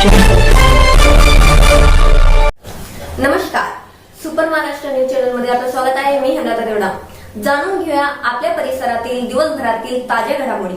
नमस्कार, super Maharashtra news channel मध्ये आपलं स्वागत आहे. मी हेमलता देवडा. जाणून घेऊया आपल्या परिसरातील दिवसभरातील ताज्या घडामोडी.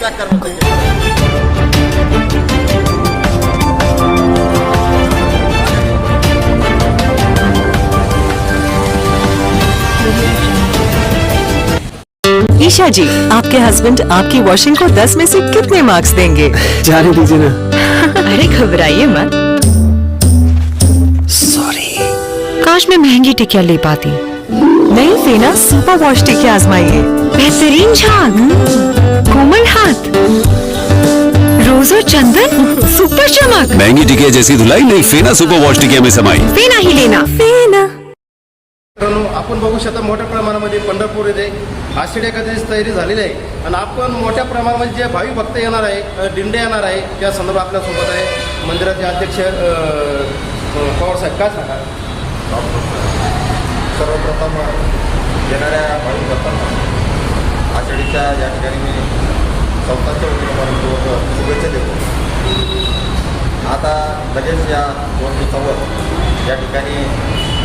पॅक करणार ईशा जी, आपके हस्बैंड आपकी वॉशिंग को 10 में से कितने मार्क्स देंगे? जाने दीजिए ना। अरे घबराइए मत। सॉरी। काश मैं महंगी टिकिया ले पाती। नई फेना सुपर वॉश टिकिया आजमाइए। बेहतरीन झाग, कोमल हाथ, रोज और चंदन, सुपर चमक। महंगी टिकिया जैसी धुलाई नहीं, फेना सुपर वॉश टिकिया में समाई। फेना ही लेना, फेना। मित्रांनो, आपण बघू शकता मोठ्या प्रमाणामध्ये पंढरपूर येथे आषाढी एकादशी तयारी झालेली आहे आणि आपण मोठ्या प्रमाणामध्ये जे भाविक भक्त येणार आहे, दिंडे येणार आहे, त्या संदर्भात आपल्यासोबत आहे मंदिराचे अध्यक्ष पवार साहेब. काय सांगा? सर्वप्रथम येणाऱ्या भाविक भक्तांना आषाढीच्या या ठिकाणी मी संस्थांच्या वतीने शुभेच्छा देतो. आता लगेच या 2 दिवसावर या ठिकाणी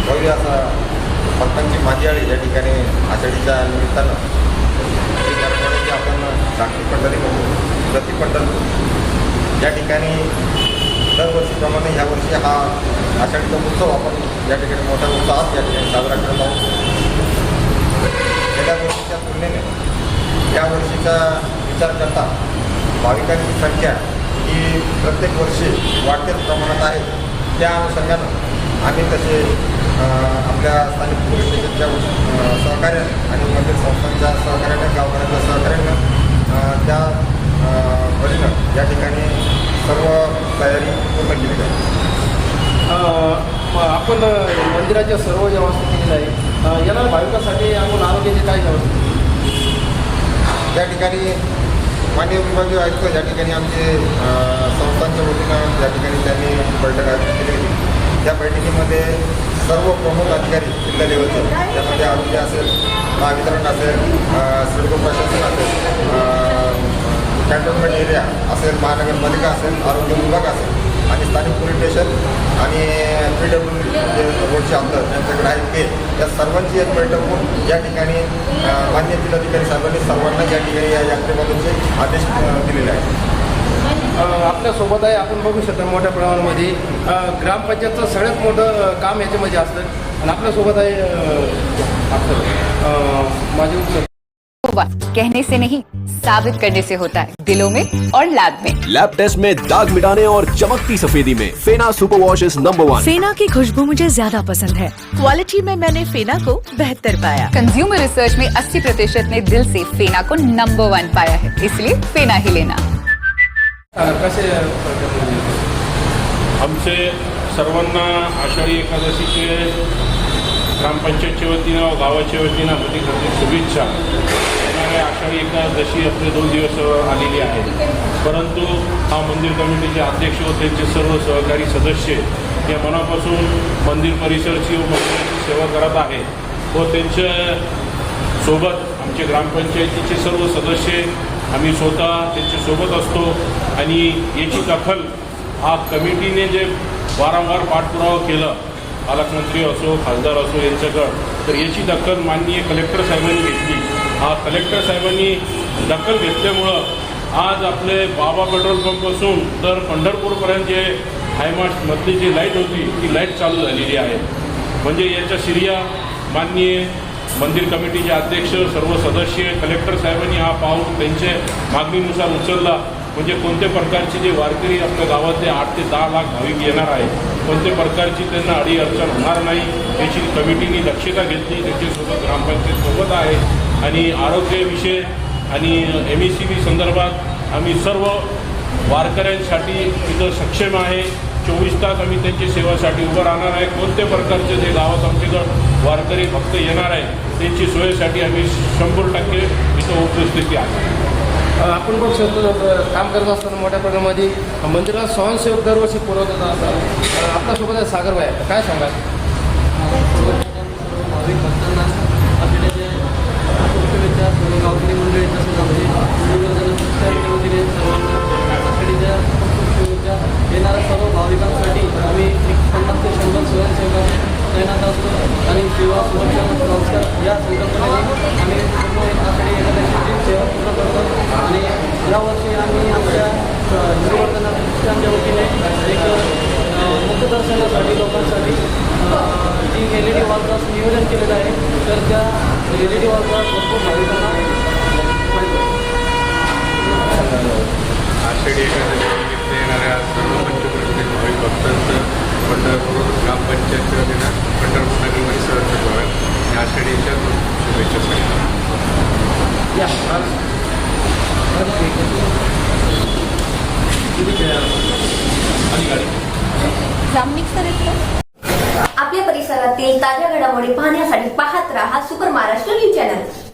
भव्य असा भक्तांची मादियाळी या ठिकाणी आषाढीच्या निमित्तानं एक आठवड्याची आपण साखरी पंढरी म्हणतो, प्रति पंढरपूर या ठिकाणी दरवर्षीप्रमाणे यावर्षी हा आषाढीचा उत्सव आपण या ठिकाणी मोठ्या उत्साहात या ठिकाणी साजरा करत आहोत. गेल्या वर्षीच्या तुलनेने या वर्षीचा विचार करता भाविकांची संख्या ही प्रत्येक वर्षी वाढत्याच प्रमाणात आहे. त्या अनुषंगानं आम्ही तसे आपल्या स्थानिक पोलीस स्टेशनच्या सहकार्याने आणि मंदिर संस्थांच्या सहकार्याने, गावकऱ्यांच्या सहकार्यानं त्या परीनं या ठिकाणी सर्व तयारी पूर्ण केली आहे. आपण मंदिराच्या सर्व व्यवस्था केलेल्या आहे. येणाऱ्या भाविकांसाठी आपण आरोग्याची काय व्यवस्था या ठिकाणी माननीय विभागीय आयुक्त या ठिकाणी आमचे संस्थांच्या वतीनं या ठिकाणी त्यांनी बैठक आयोजित केली होती. त्या बैठकीमध्ये सर्व प्रमुख अधिकारी जिल्हा लेवलचे, त्यामध्ये आरोग्य असेल, महावितरण असेल, सिडको प्रशासन असेल, कॅन्टोन्मेंट एरिया असेल, महानगरपालिका असेल, आरोग्य विभाग असेल आणि स्थानिक पोलीस स्टेशन आणि PWD जे रोडचे आमदार त्यांच्याकडे आहेत ते, या सर्वांची एक बैठक होऊन या ठिकाणी माननीय जिल्हाधिकारी साहेबांनी सर्वांना या ठिकाणी या यात्रेबाबतचे आदेश दिलेले आहेत. आपल्यासोबत आहे. आपण बघू शकता मोठ्या प्रमाणामध्ये ग्रामपंचायतचं सगळ्यात मोठं काम याच्यामध्ये असतं आणि आपल्यासोबत आहे माझे उत्तर. कहने से नहीं साबित करने से होता है, दिलों में और लैब में। लैब टेस्ट में दाग मिटाने और चमकती सफेदी में फेना सुपर वॉश इज नंबर 1। फेना की खुशबू मुझे ज्यादा पसंद है। क्वालिटी में मैंने फेना को बेहतर पाया। कंज्यूमर रिसर्च में 80% ने दिल से फेना को नंबर 1 पाया है, इसलिए फेना ही लेना। कसे आमचे सर्वांना आषाढी एकादशीचे ग्रामपंचायतच्या वतीनं व गावाच्या वतीनं हार्दिक शुभेच्छा. येणाऱ्या आषाढी एकादशी आपले 2 दिवस आलेली आहे, परंतु हा मंदिर कमिटीचे अध्यक्ष व त्यांचे सर्व सहकारी सदस्य हे मनापासून मंदिर परिसरची व मंदिराची सेवा करत आहे व त्यांच्या सोबत आमचे ग्रामपंचायतीचे सर्व सदस्य आम्ही स्वतः त्यांच्यासोबत असतो आणि याची दखल हा कमिटीने जे वारंवार पाठपुरावा केला, पालकमंत्री असो, खासदार असो यांच्याकडं, तर याची दखल माननीय कलेक्टर साहेबांनी घेतली. हा कलेक्टर साहेबांनी दखल घेतल्यामुळं आज आपले बाबा पेट्रोल पंपपासून तर पंढरपूरपर्यंत जे हायमास्टमधली जी लाईट होती ती लाईट चालू झालेली आहे. म्हणजे याच्या श्रेय माननीय मंदिर कमिटीचे अध्यक्ष, सर्व सदस्य, कलेक्टर साहेबांनी हा पाऊल त्यांच्या मागणीनुसार उचलला. म्हणजे कोणत्या प्रकारचे जे वारकरी आपल्या गावातले 8 ते 10 लाख भाविक येणार आहे, कोणत्या प्रकारची त्यांना अडीअडचण होणार नाही याची कमिटीने दक्षता घेतली. त्याच्यासोबत ग्रामपंचायतसोबत आहे आणि आरोग्यविषय आणि MECB संदर्भात आम्ही सर्व वारकऱ्यांसाठी इथं सक्षम आहे. 24 तास आम्ही त्यांची सेवासाठी उभं राहणार आहे. कोणत्या प्रकारचे जे गावात आमच्याकडं वारकरी भक्त येणार आहे त्यांची सोयीसाठी आम्ही 100% इथं उपस्थिती आहे. आपण बघू शकतो काम करत असताना मोठ्या प्रमाणामध्ये मंदिरात स्वयंसेवक दरवर्षी पुरवत असतात. आपल्यासोबत आहे सागरबाई, काय सांगाल? भाविक भक्तांना आषाढीच्या शुभेच्छा सर्व गावकरी मंडळी तसेच आमची वतीने सर्वांना आषाढीच्या शुभेच्छा. येणाऱ्या सर्व भाविकांसाठी आम्ही 50 ते 100 स्वयंसेवक तैनात असतो आणि सेवा सुरक्षा संस्कार या संकल्पनेने आम्ही पूर्ण आषाढी एकादशीची सेवा पूर्ण करतो. आणि यावर्षी आम्ही आमच्या हिंदुवर्धना प्रतिष्ठानच्या वतीने एक मुक्तदर्शनासाठी लोकांसाठी जी LED वॉलचं नियोजन केलेला आहे. तर त्या LED वॉलचा भरपूर भाविकांना फायदा आहे. आषाढी एकादशीनिमित्त येणाऱ्या सर्व पंचक्रोशीतील भाविक भक्तांचं पंढरपूर ग्रामपंचायतच्या वतीनं पंढरपूर नगर परिसराचं भवन या आषाढीच्या शुभेच्छा आपल्या परिसरातील ताज्या घडामोडी पाहण्यासाठी पाहत राहा सुपर महाराष्ट्र न्यूज चॅनल.